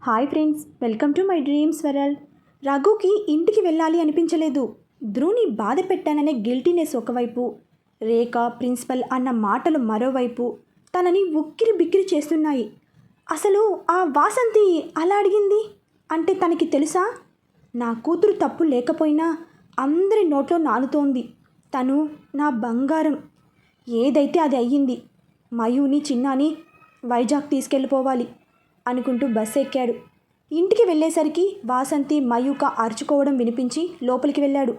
Hi friends, welcome to my dreams world. రఘుకి ఇంటికి వెళ్ళాలి అనిపించలేదు. ధ్రువుని బాధ పెట్టాననే గిల్టీనెస్ ఒకవైపు, రేఖ ప్రిన్సిపల్ అన్న మాటలు మరోవైపు తనని ఉక్కిరి బిక్కిరి చేస్తున్నాయి. అసలు ఆ వాసంతి అలా అడిగింది అంటే తనకి తెలుసా? నా కూతురు తప్పు లేకపోయినా అందరి నోట్లో నానుతోంది. తను నా బంగారం. ఏదైతే అది అయ్యింది. మయూని చిన్నాని వైజాగ్ తీసుకెళ్ళిపోవాలి అనుకుంటూ బస్సు ఎక్కాడు. ఇంటికి వెళ్ళేసరికి వాసంతి మయూక అరుచుకోవడం వినిపించి లోపలికి వెళ్ళాడు.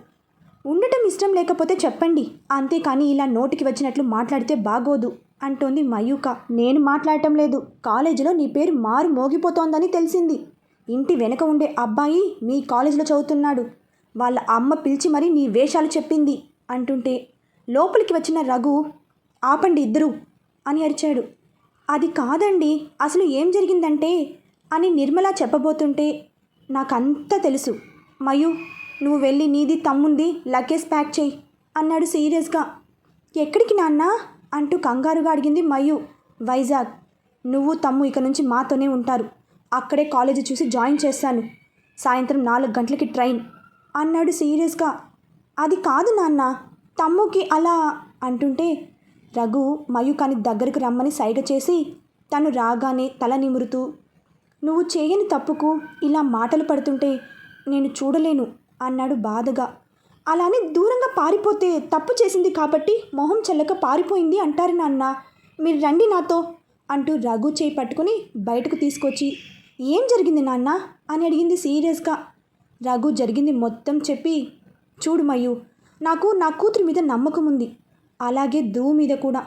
ఉండటం ఇష్టం లేకపోతే చెప్పండి, అంతేకాని ఇలా నోటికి వచ్చినట్లు మాట్లాడితే బాగోదు అంటోంది మయూక. నేను మాట్లాడటం లేదు. కాలేజీలో నీ పేరు మారు మోగిపోతోందని తెలిసింది. ఇంటి వెనక ఉండే అబ్బాయి మీ కాలేజీలో చదువుతున్నాడు. వాళ్ళ అమ్మ పిలిచి మరీ నీ వేషాలు చెప్పింది అంటుంటే లోపలికి వచ్చిన రఘు, ఆపండి ఇద్దరు అని అరిచాడు. అది కాదండి, అసలు ఏం జరిగిందంటే అని నిర్మల చెప్పబోతుంటే, నాకంతా తెలుసు. మయూ, నువ్వు వెళ్ళి నీది తమ్ముంది లగేజ్ ప్యాక్ చేయి అన్నాడు సీరియస్గా. ఎక్కడికి నాన్న అంటూ కంగారుగా అడిగింది మయూ. వైజాగ్. నువ్వు తమ్ము ఇక నుంచి మాతోనే ఉంటారు. అక్కడే కాలేజీ చూసి జాయిన్ చేస్తాను. సాయంత్రం 4 గంటలకి ట్రైన్ అన్నాడు సీరియస్గా. అది కాదు నాన్న, తమ్ముకి అలా అంటుంటే రఘు మయూకాని దగ్గరకు రమ్మని సైగ చేసి తను రాగానే తల నిమురుతూ, నువ్వు చేయని తప్పుకు ఇలా మాటలు పడుతుంటే నేను చూడలేను అన్నాడు బాధగా. అలానే దూరంగా పారిపోతే తప్పు చేసింది కాబట్టి మొహం చెల్లక పారిపోయింది అంటారు నాన్న. మీరు రండి నాతో అంటూ రఘు చేయి పట్టుకుని బయటకు తీసుకొచ్చి, ఏం జరిగింది నాన్న అని అడిగింది సీరియస్గా. రఘు జరిగింది మొత్తం చెప్పి, చూడు మయూ, నాకు నా కూతురు మీద నమ్మకం ఉంది, అలాగే ధ్రువు మీద కూడా.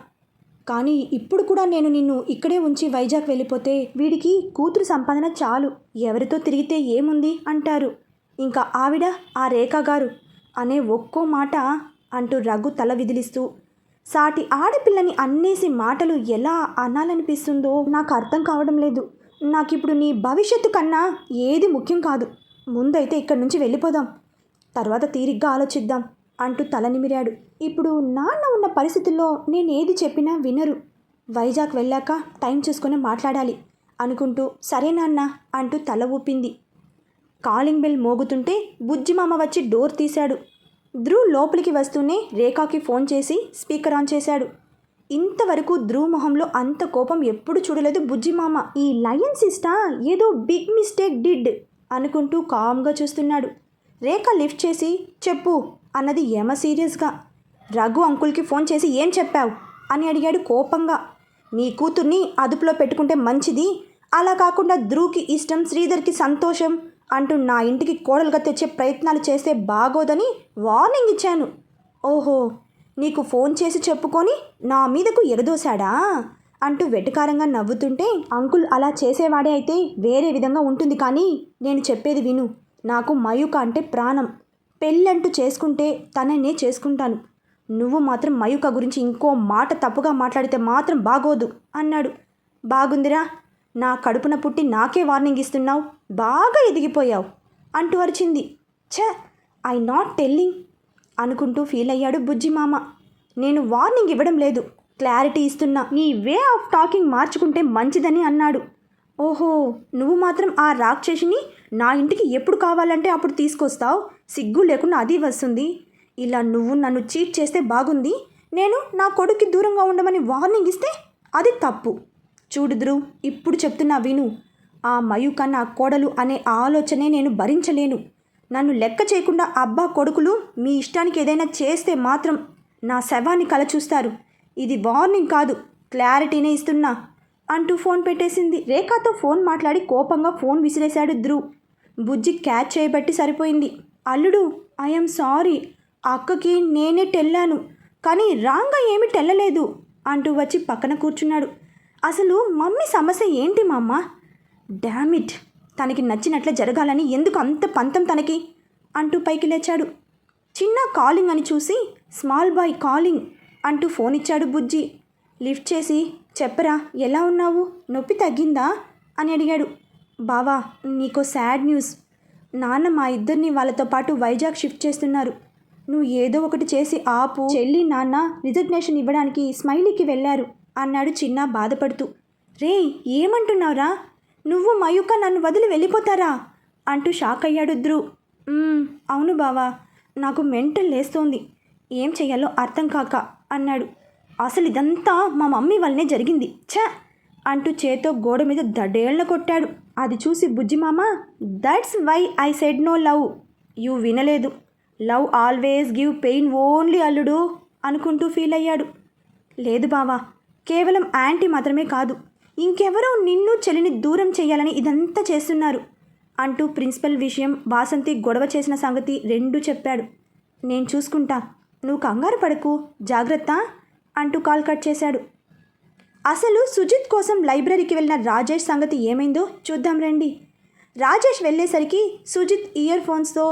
కానీ ఇప్పుడు కూడా నేను నిన్ను ఇక్కడే ఉంచి వైజాగ్ వెళ్ళిపోతే వీడికి కూతురు సంపాదన చాలు, ఎవరితో తిరిగితే ఏముంది అంటారు. ఇంకా ఆవిడ ఆ రేఖ గారు అనే ఒక్కో మాట అంటూ రఘు తల విదిలిస్తూ, సాటి ఆడపిల్లని అన్నేసి మాటలు ఎలా అనాలనిపిస్తుందో నాకు అర్థం కావడం లేదు. నాకిప్పుడు నీ భవిష్యత్తు కన్నా ఏది ముఖ్యం కాదు. ముందైతే ఇక్కడి నుంచి వెళ్ళిపోదాం, తర్వాత తీరిగ్గా ఆలోచిద్దాం అంటూ తల నిమిరాడు. ఇప్పుడు నాన్న ఉన్న పరిస్థితుల్లో నేనేది చెప్పినా వినరు. వైజాగ్ వెళ్ళాక టైం చూసుకొని మాట్లాడాలి అనుకుంటూ సరే నాన్న అంటూ తల ఊపింది. కాలింగ్ బెల్ మోగుతుంటే బుజ్జిమామ వచ్చి డోర్ తీశాడు. ధ్రువ్ లోపలికి వస్తూనే రేఖాకి ఫోన్ చేసి స్పీకర్ ఆన్ చేశాడు. ఇంతవరకు ధ్రువ్ మొహంలో అంత కోపం ఎప్పుడు చూడలేదు బుజ్జిమామ. ఈ లయన్ సిస్టా ఏదో బిగ్ మిస్టేక్ డిడ్ అనుకుంటూ కామ్గా చూస్తున్నాడు. రేఖ లిఫ్ట్ చేసి చెప్పు అన్నది ఏమ సీరియస్గా. రఘు అంకుల్కి ఫోన్ చేసి ఏం చెప్పావు అని అడిగాడు కోపంగా. నీ కూతుర్ని అదుపులో పెట్టుకుంటే మంచిది, అలా కాకుండా ధ్రువ్కి ఇష్టం, శ్రీధర్కి సంతోషం అంటూ నా ఇంటికి కోడలుగా తెచ్చే ప్రయత్నాలు చేస్తే బాగోదని వార్నింగ్ ఇచ్చాను. ఓహో, నీకు ఫోన్ చేసి చెప్పుకొని నా మీదకు ఎగదోశాడా అంటూ వెటకారంగా నవ్వుతుంటే, అంకుల్ అలా చేసేవాడే అయితే వేరే విధంగా ఉంటుంది, కానీ నేను చెప్పేది విను. నాకు మయూక అంటే ప్రాణం. పెళ్ళంటూ చేసుకుంటే తననే చేసుకుంటాను. నువ్వు మాత్రం మయూక గురించి ఇంకో మాట తప్పుగా మాట్లాడితే మాత్రం బాగోదు అన్నాడు. బాగుందిరా, నా కడుపున పుట్టి నాకే వార్నింగ్ ఇస్తున్నావు, బాగా ఎదిగిపోయావు అంటూ అరిచింది. ఛ, ఐ నాట్ టెల్లింగ్ అనుకుంటూ ఫీల్ అయ్యాడు బుజ్జిమామ. నేను వార్నింగ్ ఇవ్వడం లేదు, క్లారిటీ ఇస్తున్నా. నీ వే ఆఫ్ టాకింగ్ మార్చుకుంటే మంచిదని అన్నాడు. ఓహో, నువ్వు మాత్రం ఆ రాక్షసిని నా ఇంటికి ఎప్పుడు కావాలంటే అప్పుడు తీసుకొస్తావు, సిగ్గు లేకుండా అది వస్తుంది. ఇలా నువ్వు నన్ను చీట్ చేస్తే బాగుంది, నేను నా కొడుక్కి దూరంగా ఉండమని వార్నింగ్ ఇస్తే అది తప్పు. చూడు ధ్రువ్, ఇప్పుడు చెప్తున్నా విను. ఆ మయూక నా కోడలు అనే ఆలోచనే నేను భరించలేను. నన్ను లెక్క చేయకుండా అబ్బా కొడుకులు మీ ఇష్టానికి ఏదైనా చేస్తే మాత్రం నా శవాన్ని కల చూస్తారు. ఇది వార్నింగ్ కాదు, క్లారిటీనే ఇస్తున్నా అంటూ ఫోన్ పెట్టేసింది. రేఖతో ఫోన్ మాట్లాడి కోపంగా ఫోన్ విసిరేశాడు ధ్రువ్. బుజ్జి క్యాచ్ చేయబట్టి సరిపోయింది. అల్లుడు, ఐఎమ్ సారీ, అక్కకి నేనే టెల్లాను, కానీ రాంగా ఏమీ టెల్లలేదు అంటూ వచ్చి పక్కన కూర్చున్నాడు. అసలు మమ్మీ సమస్య ఏంటి మామ్మ? డామిట్, తనకి నచ్చినట్లే జరగాలని ఎందుకు అంత పంతం తనకి అంటూ పైకి లేచాడు. చిన్న కాలింగ్ అని చూసి స్మాల్ బాయ్ కాలింగ్ అంటూ ఫోన్ ఇచ్చాడు బుజ్జి. లిఫ్ట్ చేసి చెప్పరా, ఎలా ఉన్నావు, నొప్పి తగ్గిందా అని అడిగాడు. బావా, నీకో సాడ్ న్యూస్. నాన్న మా ఇద్దరిని వాళ్ళతో పాటు వైజాగ్ షిఫ్ట్ చేస్తున్నారు. నువ్వు ఏదో ఒకటి చేసి ఆపు. చెల్లి నాన్న రిజిగ్నేషన్ ఇవ్వడానికి స్మైలీకి వెళ్ళారు అన్నాడు చిన్న బాధపడుతూ. రే, ఏమంటున్నావురా? నువ్వు మయూక నన్ను వదిలి వెళ్ళిపోతారా అంటూ షాక్ అయ్యాడు ధ్రువ్. అవును బావా, నాకు మెంటల్ లేస్తోంది, ఏం చెయ్యాలో అర్థం కాక అన్నాడు. అసలు ఇదంతా మా మమ్మీ వల్లనే జరిగింది, ఛ అంటూ చేతో గోడ మీద దడేళ్ల కొట్టాడు. అది చూసి బుజ్జిమామ, that's why I said no love, you వినలేదు, love always give pain only అల్లుడు అనుకుంటూ ఫీల్ అయ్యాడు. లేదు బావా, కేవలం యాంటీ మాత్రమే కాదు, ఇంకెవరో నిన్ను చెల్లిని దూరం చేయాలని ఇదంతా చేస్తున్నారు అంటూ ప్రిన్సిపల్ విషయం, వాసంతి గొడవ చేసిన సంగతి రెండూ చెప్పాడు. నేను చూసుకుంటా, నువ్వు కంగారు పడకు, జాగ్రత్త అంటూ కాల్ కట్ చేశాడు. అసలు సుజిత్ కోసం లైబ్రరీకి వెళ్ళిన రాజేష్ సంగతి ఏమైందో చూద్దాం రండి. రాజేష్ వెళ్ళేసరికి సుజిత్ ఇయర్ ఫోన్స్తో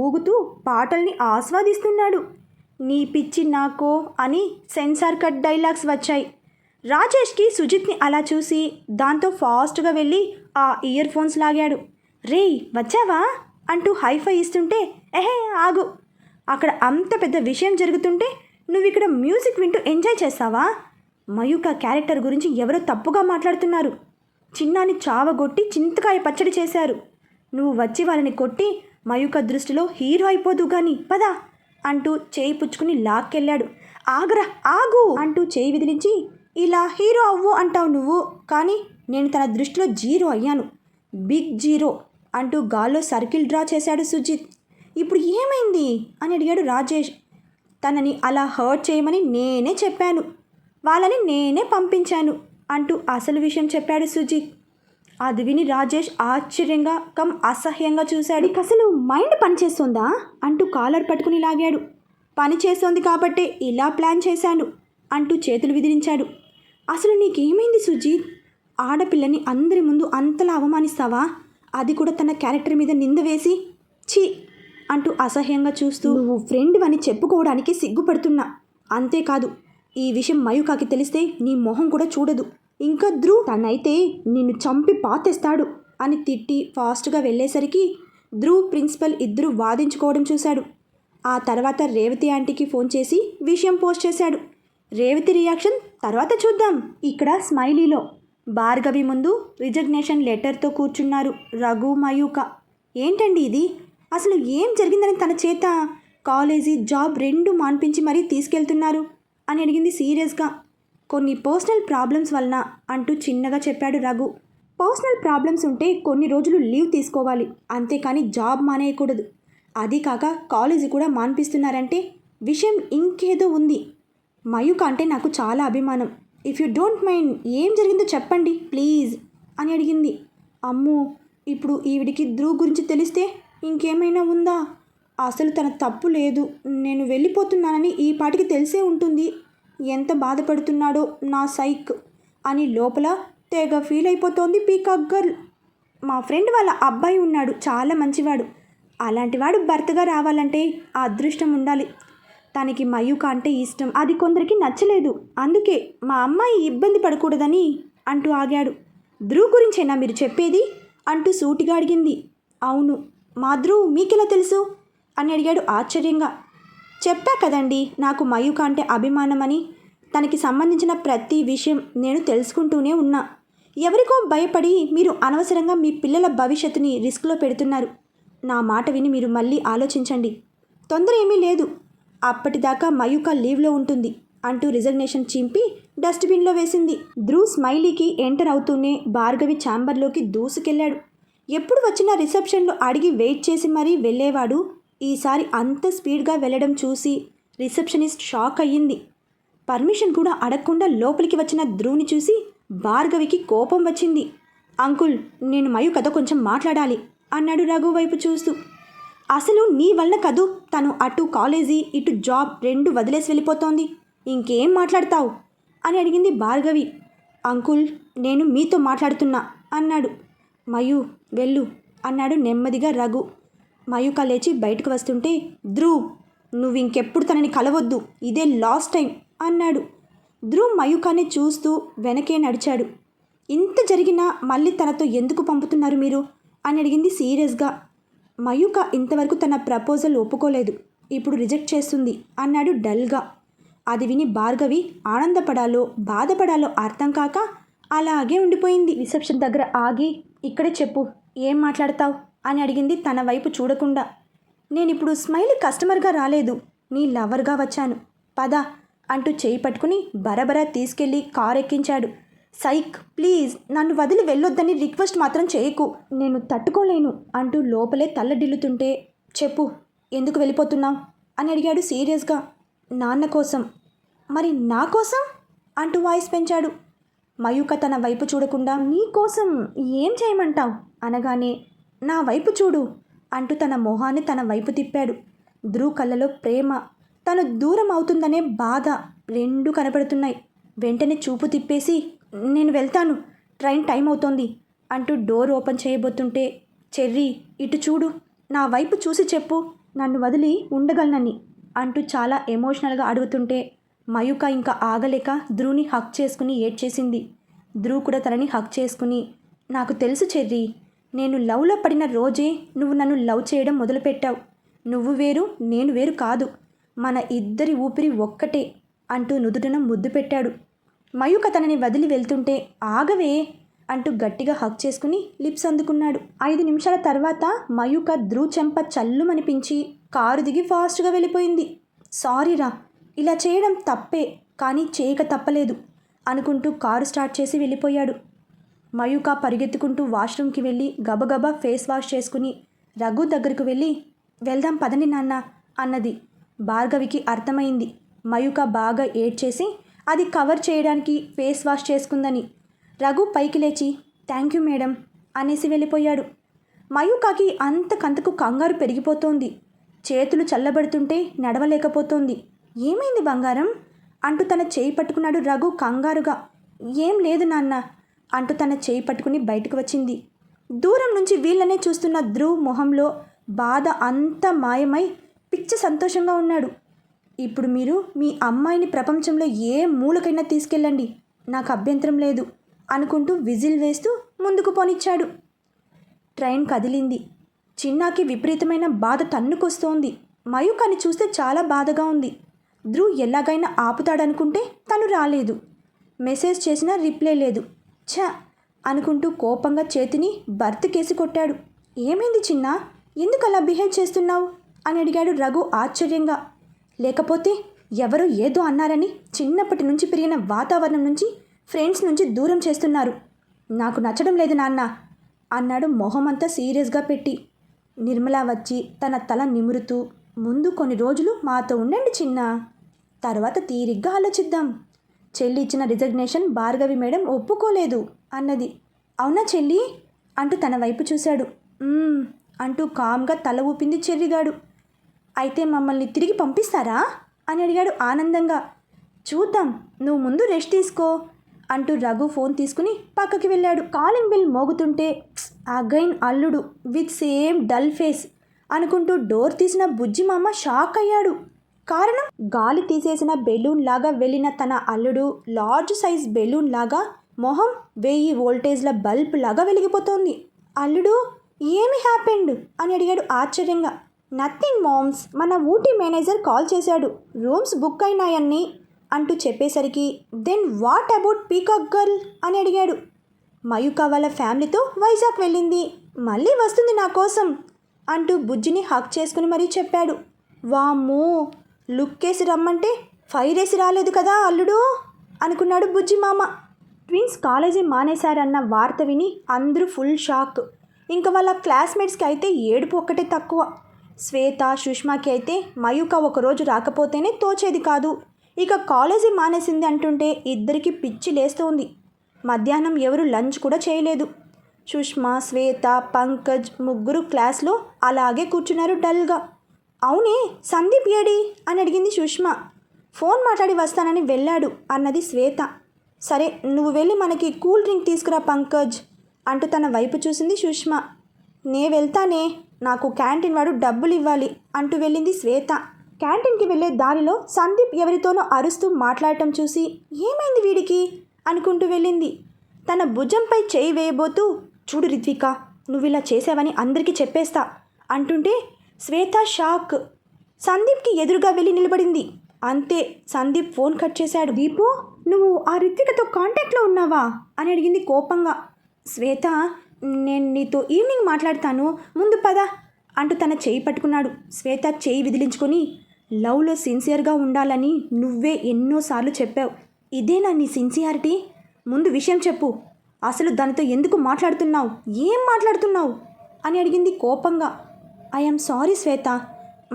ఊగుతూ పాటల్ని ఆస్వాదిస్తున్నాడు. నీ పిచ్చి నాకో అని సెన్సార్ కట్ డైలాగ్స్ వచ్చాయి. రాజేష్కి సుజిత్ని అలా చూసి దాంతో ఫాస్ట్గా వెళ్ళి ఆ ఇయర్ ఫోన్స్ లాగాడు. రేయ్ వచ్చావా అంటూ హైఫై ఇస్తుంటే, ఆగు, అక్కడ అంత పెద్ద విషయం జరుగుతుంటే నువ్వు ఇక్కడ మ్యూజిక్ వింటూ ఎంజాయ్ చేస్తావా? మయూక క్యారెక్టర్ గురించి ఎవరో తప్పుగా మాట్లాడుతున్నారు. చిన్నాని చావగొట్టి చింతకాయ పచ్చడి చేశారు. నువ్వు వచ్చి వాళ్ళని కొట్టి మయూక దృష్టిలో హీరో అయిపోదు గాని పదా అంటూ చేయి పుచ్చుకుని లాక్కెళ్ళాడు. ఆగరా, ఆగు అంటూ చేయి విదిలించి, ఇలా హీరో అవ్వు అంటావు నువ్వు, కానీ నేను తన దృష్టిలో జీరో అయ్యాను, బిగ్ జీరో అంటూ గాల్లో సర్కిల్ డ్రా చేశాడు సుజిత్. ఇప్పుడు ఏమైంది అని అడిగాడు రాజేష్. తనని అలా హర్ట్ చేయమని నేనే చెప్పాను, వాళ్ళని నేనే పంపించాను అంటూ అసలు విషయం చెప్పాడు సుజిత్. అది విని రాజేష్ ఆశ్చర్యంగా అసహ్యంగా చూశాడు. అసలు మైండ్ పనిచేస్తుందా అంటూ కాలర్ పట్టుకుని లాగాడు. పని చేస్తోంది కాబట్టే ఇలా ప్లాన్ చేశాను అంటూ చేతులు విదిలించాడు. అసలు నీకేమైంది సుజిత్? ఆడపిల్లని అందరి ముందు అంతలా అవమానిస్తావా? అది కూడా తన క్యారెక్టర్ మీద నింద వేసి. ఛీ అంటూ అసహ్యంగా చూస్తూ, నువ్వు ఫ్రెండ్ అని చెప్పుకోవడానికి సిగ్గుపడుతున్నా, అంతేకాదు ఈ విషయం మయూకాకి తెలిస్తే నీ మొహం కూడా చూడదు. ఇంకా ధ్రువ్ తనైతే నిన్ను చంపి పాతేస్తాడు అని తిట్టి ఫాస్ట్గా వెళ్ళేసరికి ధ్రువ్, ప్రిన్సిపల్ ఇద్దరూ వాదించుకోవడం చూశాడు. ఆ తర్వాత రేవతి ఆంటీకి ఫోన్ చేసి విషయం పోస్ట్ చేశాడు. రేవతి రియాక్షన్ తర్వాత చూద్దాం. ఇక్కడ స్మైలీలో భార్గవి ముందు రిజగ్నేషన్ లెటర్తో కూర్చున్నారు రఘు, మయూక. ఏంటండి ఇది? అసలు ఏం జరిగిందని తన చేత కాలేజీ, జాబ్ రెండూ మాన్పించి మరీ తీసుకెళ్తున్నారు అని అడిగింది సీరియస్గా. కొన్ని పర్సనల్ ప్రాబ్లమ్స్ వలన అంటూ చిన్నగా చెప్పాడు రఘు. పర్సనల్ ప్రాబ్లమ్స్ ఉంటే కొన్ని రోజులు లీవ్ తీసుకోవాలి, అంతేకాని జాబ్ మానేయకూడదు. అది కాక కాలేజీ కూడా మాన్పిస్తున్నారంటే విషయం ఇంకేదో ఉంది. మయూక అంటే నాకు చాలా అభిమానం. ఇఫ్ యూ డోంట్ మైండ్ ఏం జరిగిందో చెప్పండి ప్లీజ్ అని అడిగింది. అమ్మో, ఇప్పుడు ఈవిడికి ధ్రువ్ గురించి తెలిస్తే ఇంకేమైనా ఉందా? అసలు తన తప్పు లేదు, నేను వెళ్ళిపోతున్నానని ఈ పాటికి తెలిసే ఉంటుంది. ఎంత బాధపడుతున్నాడో నా సైక్ అని లోపల తెగ ఫీల్ అయిపోతోంది పీకాక్ గర్ల్. మా ఫ్రెండ్ వాళ్ళ అబ్బాయి ఉన్నాడు, చాలా మంచివాడు. అలాంటివాడు భర్తగా రావాలంటే ఆ అదృష్టం ఉండాలి. తనకి మయూక అంటే ఇష్టం, అది కొందరికి నచ్చలేదు. అందుకే మా అమ్మాయి ఇబ్బంది పడకూడదని అంటూ ఆగాడు. ధ్రువ్ గురించేనా మీరు చెప్పేది అంటూ సూటిగా అడిగింది. అవును. మా ధ్రువ్ మీకెలా తెలుసు అని అడిగాడు ఆశ్చర్యంగా. చెప్పా కదండి, నాకు మయూక అంటే అభిమానమని. తనకి సంబంధించిన ప్రతి విషయం నేను తెలుసుకుంటూనే ఉన్నా. ఎవరికో భయపడి మీరు అనవసరంగా మీ పిల్లల భవిష్యత్తుని రిస్క్లో పెడుతున్నారు. నా మాట విని మీరు మళ్ళీ ఆలోచించండి. తొందర ఏమీ లేదు. అప్పటిదాకా మయూక లీవ్లో ఉంటుంది అంటూ రిజగ్నేషన్ చింపి డస్ట్బిన్లో వేసింది. ధ్రువ్ స్మైలీకి ఎంటర్ అవుతూనే భార్గవి ఛాంబర్లోకి దూసుకెళ్లాడు. ఎప్పుడు వచ్చినా రిసెప్షన్లో అడిగి వెయిట్ చేసి మరీ వెళ్ళేవాడు. ఈసారి అంత స్పీడ్గా వెళ్ళడం చూసి రిసెప్షనిస్ట్ షాక్ అయ్యింది. పర్మిషన్ కూడా అడగకుండా లోపలికి వచ్చిన ధ్రువ్ని చూసి భార్గవికి కోపం వచ్చింది. అంకుల్, నేను మయూకతో కొంచెం మాట్లాడాలి అన్నాడు రఘు వైపు చూస్తూ. అసలు నీ వల్ల కదూ తను అటు కాలేజీ ఇటు జాబ్ రెండు వదిలేసి వెళ్ళిపోతోంది, ఇంకేం మాట్లాడతావు అని అడిగింది భార్గవి. అంకుల్, నేను మీతో మాట్లాడుతున్నా అన్నాడు. మయూ వెళ్ళు అన్నాడు నెమ్మదిగా రఘు. మయూక లేచి బయటకు వస్తుంటే, ధ్రువ్ నువ్వు ఇంకెప్పుడు తనని కలవద్దు, ఇదే లాస్ట్ టైం అన్నాడు. ధ్రువ్ మయూకానే చూస్తూ వెనకే నడిచాడు. ఇంత జరిగినా మళ్ళీ తనతో ఎందుకు పంపుతున్నారు మీరు అని అడిగింది సీరియస్గా. మయూక ఇంతవరకు తన ప్రపోజల్ ఒప్పుకోలేదు, ఇప్పుడు రిజెక్ట్ చేస్తుంది అన్నాడు డల్గా. అది విని భార్గవి ఆనందపడాలో బాధపడాలో అర్థం కాక అలాగే ఉండిపోయింది. రిసెప్షన్ దగ్గర ఆగి, ఇక్కడే చెప్పు, ఏం మాట్లాడతావు అని అడిగింది తన వైపు చూడకుండా. నేనిప్పుడు స్మైలీ కస్టమర్గా రాలేదు, నీ లవర్గా వచ్చాను, పద అంటూ చేయి పట్టుకుని బరబరా తీసుకెళ్ళి కారు ఎక్కించాడు. సైక్, ప్లీజ్ నన్ను వదిలి వెళ్ళొద్దని రిక్వెస్ట్ మాత్రం చేయకు, నేను తట్టుకోలేను అంటూ లోపలే తల్లడిల్లుతుంటే, చెప్పు ఎందుకు వెళ్ళిపోతున్నావు అని అడిగాడు సీరియస్గా. నాన్న కోసం. మరి నా కోసం అంటూ వాయిస్ పెంచాడు. మయూక తన వైపు చూడకుండా, నీ కోసం ఏం చేయమంటావు అనగానే, నా వైపు చూడు అంటూ తన మొహాన్ని తన వైపు తిప్పాడు. ధ్రువ్ కళ్ళలో ప్రేమ, తను దూరం అవుతుందనే బాధ రెండూ కనపడుతున్నాయి. వెంటనే చూపు తిప్పేసి, నేను వెళ్తాను, ట్రైన్ టైం అవుతోంది అంటూ డోర్ ఓపెన్ చేయబోతుంటే, చెర్రీ ఇటు చూడు, నా వైపు చూసి చెప్పు, నన్ను వదిలి ఉండగలనని అంటూ చాలా ఎమోషనల్గా అడుగుతుంటే, మయూక ఇంకా ఆగలేక ధ్రువ్ని హక్ చేసుకుని ఏడ్చేసింది. ధ్రువ్ కూడా తనని హక్ చేసుకుని, నాకు తెలుసు చెర్రీ, నేను లవ్లో పడిన రోజే నువ్వు నన్ను లవ్ చేయడం మొదలుపెట్టావు. నువ్వు వేరు, నేను వేరు కాదు, మన ఇద్దరి ఊపిరి ఒక్కటే అంటూ నుదుటిన ముద్దు పెట్టాడు. మయూక తనని వదిలి వెళ్తుంటే, ఆగవే అంటూ గట్టిగా హక్ చేసుకుని లిప్స్ అందుకున్నాడు. 5 నిమిషాల తర్వాత మయూక ధ్రువ్ చెంప చల్లుమనిపించి కారు దిగి ఫాస్ట్గా వెళ్ళిపోయింది. సారీరా, ఇలా చేయడం తప్పే, కానీ చేయక తప్పలేదు అనుకుంటూ కారు స్టార్ట్ చేసి వెళ్ళిపోయాడు. మయూక పరిగెత్తుకుంటూ వాష్రూమ్కి వెళ్ళి గబగబా ఫేస్ వాష్ చేసుకుని రఘు దగ్గరకు వెళ్ళి, వెళ్దాం పదండి నాన్న అన్నది. భార్గవికి అర్థమైంది మయూక బాగా ఏడ్చేసి అది కవర్ చేయడానికి ఫేస్ వాష్ చేసుకుందని. రఘు పైకి లేచి, థ్యాంక్ యూ మేడం అనేసి వెళ్ళిపోయాడు. మయూకకి అంతకంతకు కంగారు పెరిగిపోతోంది. చేతులు చల్లబడుతుంటే నడవలేకపోతోంది. ఏమైంది బంగారం అంటూ తన చేయి పట్టుకున్నాడు రఘు కంగారుగా. ఏం లేదు నాన్న అంటూ తన చేయి పట్టుకుని బయటకు వచ్చింది. దూరం నుంచి వీళ్ళనే చూస్తున్న ధ్రువ్ మొహంలో బాధ అంతా మాయమై పిచ్చ సంతోషంగా ఉన్నాడు. ఇప్పుడు మీరు మీ అమ్మాయిని ప్రపంచంలో ఏ మూలకైనా తీసుకెళ్ళండి, నాకు అభ్యంతరం లేదు అనుకుంటూ విజిల్ వేస్తూ ముందుకు పోనిచ్చాడు. ట్రైన్ కదిలింది. చిన్నాకి విపరీతమైన బాధ తన్నుకొస్తోంది. మయూకని చూస్తే చాలా బాధగా ఉంది. ధ్రువ్ ఎలాగైనా ఆపుతాడనుకుంటే తను రాలేదు. మెసేజ్ చేసినా రిప్లై లేదు. ఛ అనుకుంటూ కోపంగా చేతిని బర్త్కేసి కొట్టాడు. ఏమైంది చిన్న, ఎందుకు అలా బిహేవ్ చేస్తున్నావు అని అడిగాడు రఘు ఆశ్చర్యంగా. లేకపోతే ఎవరో ఏదో అన్నారని చిన్నప్పటి నుంచి పెరిగిన వాతావరణం నుంచి, ఫ్రెండ్స్ నుంచి దూరం చేస్తున్నారు. నాకు నచ్చడం లేదు నాన్న అన్నాడు మొహమంతా సీరియస్గా పెట్టి. నిర్మల వచ్చి తన తల నిమురుతూ, ముందు కొన్ని రోజులు మాతో ఉండండి చిన్న, తర్వాత తీరిగ్గా ఆలోచిద్దాం. చెల్లి ఇచ్చిన రిజగ్నేషన్ భార్గవి మేడం ఒప్పుకోలేదు అన్నది. అవునా చెల్లి అంటూ తన వైపు చూశాడు. అంటూ కామ్గా తల ఊపింది చెర్రిగాడు. అయితే మమ్మల్ని తిరిగి పంపిస్తారా అని అడిగాడు ఆనందంగా. చూద్దాం, నువ్వు ముందు రెస్ట్ తీసుకో అంటూ రఘు ఫోన్ తీసుకుని పక్కకి వెళ్ళాడు. కాలింగ్ బెల్ మోగుతుంటే, అగైన్ అల్లుడు విత్ సేమ్ డల్ ఫేస్ అనుకుంటూ డోర్ తీసిన బుజ్జి మామ షాక్ అయ్యాడు. కారణం, గాలి తీసేసిన బెలూన్ లాగా వెళ్ళిన తన అల్లుడు లార్జ్ సైజ్ బెలూన్ లాగా మొహం 1000 వోల్టేజ్ల బల్బ్ లాగా వెలిగిపోతోంది. అల్లుడు ఏమి హ్యాపెండ్ అని అడిగాడు ఆశ్చర్యంగా. నథింగ్ మామ్స్, మన ఊటీ మేనేజర్ కాల్ చేశాడు, రూమ్స్ బుక్ అయినాయన్ని అంటూ చెప్పేసరికి, then what about peacock girl అని అడిగాడు. మయూక వాళ్ళ ఫ్యామిలీతో వైజాగ్ వెళ్ళింది, మళ్ళీ వస్తుంది నా కోసం అంటూ బుజ్జిని హక్ చేసుకుని మరీ చెప్పాడు. వామ్మో, లుక్కేసి రమ్మంటే ఫైర్ వేసి రాలేదు కదా అల్లుడు అనుకున్నాడు బుజ్జి మామ. ట్విన్స్ కాలేజీ మానేశారన్న వార్త విని అందరూ ఫుల్ షాక్. ఇంకా వాళ్ళ క్లాస్మేట్స్కి అయితే ఏడుపు ఒక్కటే తక్కువ. శ్వేత, సుష్మాకి అయితే మయూక ఒకరోజు రాకపోతేనే తోచేది కాదు. ఇక కాలేజీ మానేసింది అంటుంటే ఇద్దరికి పిచ్చి లేస్తోంది. మధ్యాహ్నం ఎవరు లంచ్ కూడా చేయలేదు. సుష్మా, శ్వేత, పంకజ్ ముగ్గురు క్లాస్లో అలాగే కూర్చున్నారు డల్గా. అవునే, సందీప్ ఏడి అని అడిగింది సుష్మా. ఫోన్ మాట్లాడి వస్తానని వెళ్ళాడు అన్నది శ్వేత. సరే నువ్వు వెళ్ళి మనకి కూల్ డ్రింక్ తీసుకురా పంకజ్ అంటూ తన వైపు చూసింది సుష్మా. నే వెళ్తానే, నాకు క్యాంటీన్ వాడు డబ్బులు ఇవ్వాలి అంటూ వెళ్ళింది శ్వేత. క్యాంటీన్కి వెళ్ళే దారిలో సందీప్ ఎవరితోనో అరుస్తూ మాట్లాడటం చూసి, ఏమైంది వీడికి అనుకుంటూ వెళ్ళింది. తన భుజంపై చేయి వేయబోతూ, చూడు రిత్విక, నువ్వు ఇలా చేసావని అందరికీ చెప్పేస్తా అంటుంటే శ్వేత షాక్. సందీప్కి ఎదురుగా వెళ్ళి నిలబడింది. అంతే, సందీప్ ఫోన్ కట్ చేశాడు. దీపు నువ్వు ఆ రిత్వికతో కాంటాక్ట్లో ఉన్నావా అని అడిగింది కోపంగా. శ్వేత, నేను నీతో ఈవినింగ్ మాట్లాడతాను, ముందు పద అంటూ తన చేయి పట్టుకున్నాడు. శ్వేత చేయి విదిలించుకొని, లవ్లో సిన్సియర్గా ఉండాలని నువ్వే ఎన్నోసార్లు చెప్పావు. ఇదేనా నీ సిన్సియారిటీ? ముందు విషయం చెప్పు. అసలు దానితో ఎందుకు మాట్లాడుతున్నావు? ఏం మాట్లాడుతున్నావు అని అడిగింది కోపంగా. ఐఎమ్ సారీ శ్వేత,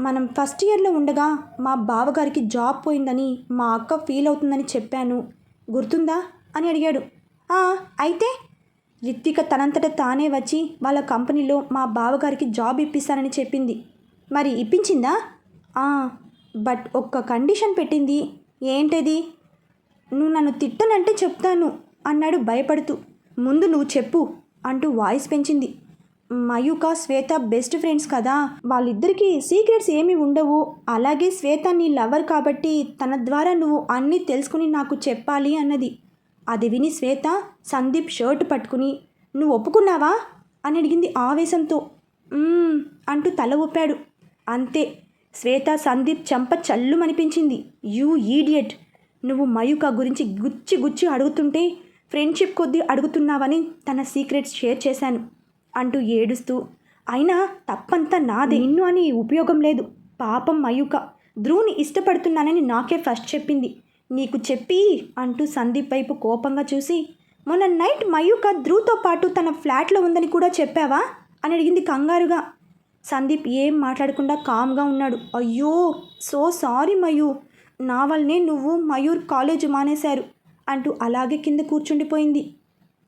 మనం ఫస్ట్ ఇయర్లో ఉండగా మా బావగారికి జాబ్ పోయిందని మా అక్క ఫీల్ అవుతుందని చెప్పాను, గుర్తుందా అని అడిగాడు. అయితే రిత్విక తనంతట తానే వచ్చి వాళ్ళ కంపెనీలో మా బావగారికి జాబ్ ఇప్పిస్తానని చెప్పింది. మరి ఇప్పించిందా? బట్ ఒక్క కండిషన్ పెట్టింది. ఏంటది? నువ్వు నన్ను తిట్టనంటే చెప్తాను అన్నాడు భయపడుతూ. ముందు నువ్వు చెప్పు అంటూ వాయిస్ పెంచింది. మయూక, శ్వేత బెస్ట్ ఫ్రెండ్స్ కదా, వాళ్ళిద్దరికీ సీక్రెట్స్ ఏమీ ఉండవు. అలాగే శ్వేత నీ లవర్ కాబట్టి తన ద్వారా నువ్వు అన్నీ తెలుసుకుని నాకు చెప్పాలి అన్నది. అది విని శ్వేత సందీప్ షర్ట్ పట్టుకుని, నువ్వు ఒప్పుకున్నావా అని అడిగింది ఆవేశంతో. అంటూ తల ఊపాడు. అంతే, శ్వేత సందీప్ చెంప చల్లుమనిపించింది. యూ ఈడియట్, నువ్వు మయూక గురించి గుచ్చి గుచ్చి అడుగుతుంటే ఫ్రెండ్షిప్ కొద్దీ అడుగుతున్నావని తన సీక్రెట్స్ షేర్ చేశాను అంటూ ఏడుస్తూ, అయినా తప్పంతా నాదే, నిన్ను అని ఉపయోగం లేదు. పాపం మయూక ధ్రువుని ఇష్టపడుతున్నానని నాకే ఫస్ట్ చెప్పింది. నీకు చెప్పి అంటూ సందీప్ వైపు కోపంగా చూసి, మొన్న నైట్ మయూక ధ్రువ్తో పాటు తన ఫ్లాట్లో ఉందని కూడా చెప్పావా అని అడిగింది కంగారుగా. సందీప్ ఏం మాట్లాడకుండా కామ్గా ఉన్నాడు. అయ్యో, సో సారీ మయూ, నా వల్లనే నువ్వు మయూర్ కాలేజ్ మానేశారు అంటూ అలాగే కింద కూర్చుండిపోయింది.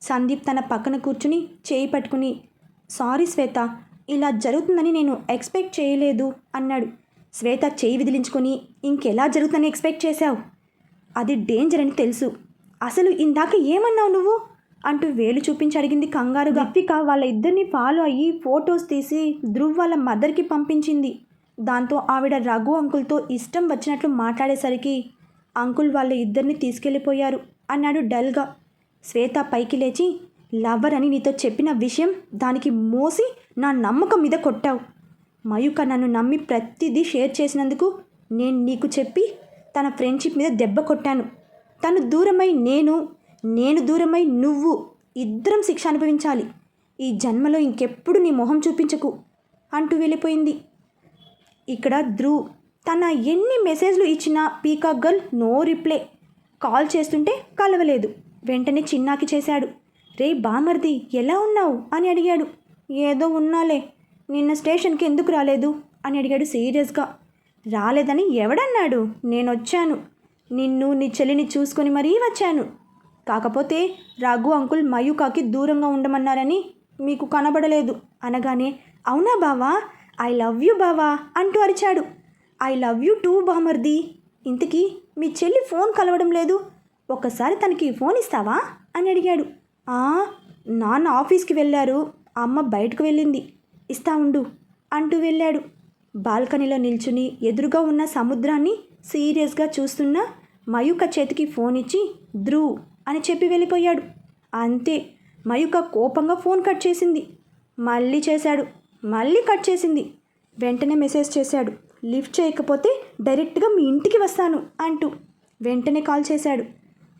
సందీప్ తన పక్కన కూర్చుని చేయి పట్టుకుని, సారీ శ్వేత, ఇలా జరుగుతుందని నేను ఎక్స్పెక్ట్ చేయలేదు అన్నాడు. శ్వేత చేయి విదిలించుకొని, ఇంకెలా జరుగుతుందని ఎక్స్పెక్ట్ చేశావు? అది డేంజర్ అని తెలుసు. అసలు ఇందాక ఏమన్నావు నువ్వు అంటూ వేలు చూపించి అడిగింది కంగారుగా. రిత్విక వాళ్ళ ఇద్దరిని ఫాలో అయ్యి ఫొటోస్ తీసి ధ్రువ్ వాళ్ళ మదర్కి పంపించింది. దాంతో ఆవిడ రఘు అంకుల్తో ఇష్టం వచ్చినట్లు మాట్లాడేసరికి అంకుల్ వాళ్ళ ఇద్దరిని తీసుకెళ్ళిపోయారు అన్నాడు డల్గా. శ్వేత పైకి లేచి, లవర్ అని నీతో చెప్పిన విషయం దానికి మోసి నా నమ్మకం మీద కొట్టావు. మయూక నన్ను నమ్మి ప్రతిదీ షేర్ చేసినందుకు నేను నీకు చెప్పి తన ఫ్రెండ్షిప్ మీద దెబ్బ కొట్టాను. తను దూరమై నేను దూరమై నువ్వు ఇద్దరం శిక్ష అనుభవించాలి. ఈ జన్మలో ఇంకెప్పుడు నీ మొహం చూపించకు అంటూ వెళ్ళిపోయింది. ఇక్కడ ధ్రువ్ తన ఎన్ని మెసేజ్లు ఇచ్చినా peacock girl no reply. Call చేస్తుంటే కలవలేదు. వెంటనే చిన్నాకి చేశాడు. రే బామర్ది, ఎలా ఉన్నావు అని అడిగాడు. ఏదో ఉన్నాలే, నిన్న స్టేషన్కి ఎందుకు రాలేదు అని అడిగాడు సీరియస్గా. రాలేదని ఎవడన్నాడు? నేనొచ్చాను. నిన్ను నీ చెల్లిని చూసుకొని మరీ వచ్చాను. కాకపోతే రఘు అంకుల్ మయూకాకి దూరంగా ఉండమన్నారని మీకు కనబడలేదు అనగానే, అవునా బావా, ఐ లవ్ యూ బావా అంటూ అరిచాడు. ఐ లవ్ యూ టూ బామర్ది. ఇంతకీ మీ చెల్లి ఫోన్ కలవడం లేదు, ఒక్కసారి తనకి ఫోన్ ఇస్తావా అని అడిగాడు. నాన్న ఆఫీస్కి వెళ్ళారు, అమ్మ బయటకు వెళ్ళింది, ఇస్తా ఉండు అంటూ వెళ్ళాడు. బాల్కనీలో నిల్చుని ఎదురుగా ఉన్న సముద్రాన్ని సీరియస్గా చూస్తున్న మయూక చేతికి ఫోన్ ఇచ్చి ధ్రువ్ అని చెప్పి వెళ్ళిపోయాడు. అంతే, మయూక కోపంగా ఫోన్ కట్ చేసింది. మళ్ళీ చేశాడు, మళ్ళీ కట్ చేసింది. వెంటనే మెసేజ్ చేశాడు, లిఫ్ట్ చేయకపోతే డైరెక్ట్గా మీ ఇంటికి వస్తాను అంటూ. వెంటనే కాల్ చేశాడు.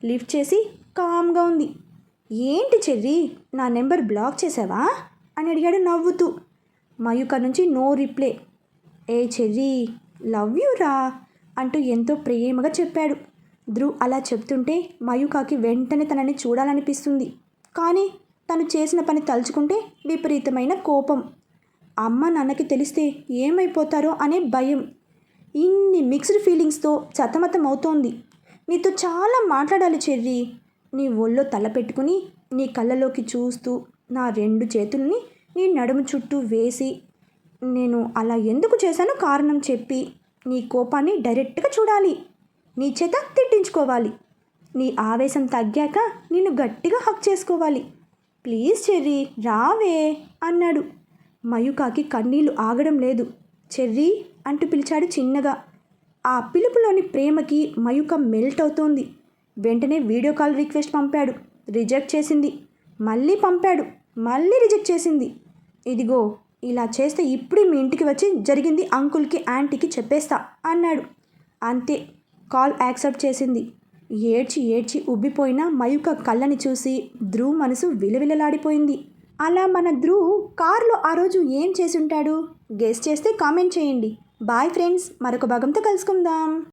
లిఫ్ట్ చేసి కామ్గా ఉంది. ఏంటి చెర్రీ, నా నెంబర్ బ్లాక్ చేసావా అని అడిగాడు నవ్వుతూ. మయూక నుంచి నో రిప్లై. ఏ చెర్రీ, లవ్ యూ రా అంటూ ఎంతో ప్రేమగా చెప్పాడు. ధ్రువ్ అలా చెప్తుంటే మయూకాకి వెంటనే తనని చూడాలనిపిస్తుంది. కానీ తను చేసిన పని తలుచుకుంటే విపరీతమైన కోపం. అమ్మ నాన్నకి తెలిస్తే ఏమైపోతారో అనే భయం. ఇన్ని మిక్స్డ్ ఫీలింగ్స్తో సతమతం అవుతోంది. నీతో చాలా మాట్లాడాలి చెర్రీ. నీ ఒళ్ళో తల పెట్టుకుని నీ కళ్ళలోకి చూస్తూ నా 2 చేతుల్ని నీ నడుము చుట్టూ వేసి, నేను అలా ఎందుకు చేశానో కారణం చెప్పి నీ కోపాన్ని డైరెక్ట్గా చూడాలి, నీ చేత తిట్టించుకోవాలి. నీ ఆవేశం తగ్గాక నిన్ను గట్టిగా హక్ చేసుకోవాలి. ప్లీజ్ చెర్రీ, రావే అన్నాడు. మయూకాకి కన్నీళ్లు ఆగడం లేదు. చెర్రీ అంటూ పిలిచాడు చిన్నగా. ఆ పిలుపులోని ప్రేమకి మయూక మెల్ట్ అవుతోంది. వెంటనే వీడియో కాల్ రిక్వెస్ట్ పంపాడు. రిజెక్ట్ చేసింది. మళ్ళీ పంపాడు. మళ్ళీ రిజెక్ట్ చేసింది. ఇదిగో ఇలా చేస్తే ఇప్పుడే మీ ఇంటికి వచ్చి జరిగింది అంకుల్కి ఆంటీకి చెప్పేస్తా అన్నాడు. అంతే, కాల్ యాక్సెప్ట్ చేసింది. ఏడ్చి ఏడ్చి ఉబ్బిపోయిన మయూక కళ్ళని చూసి ధ్రువ్ మనసు విలవిలలాడిపోయింది. అలా మన ధ్రువ్ కారులో ఆ రోజు ఏం చేసుంటాడు? గెస్ చేస్తే కామెంట్ చేయండి. బాయ్ ఫ్రెండ్స్, మరొక భాగంతో కలుసుకుందాం.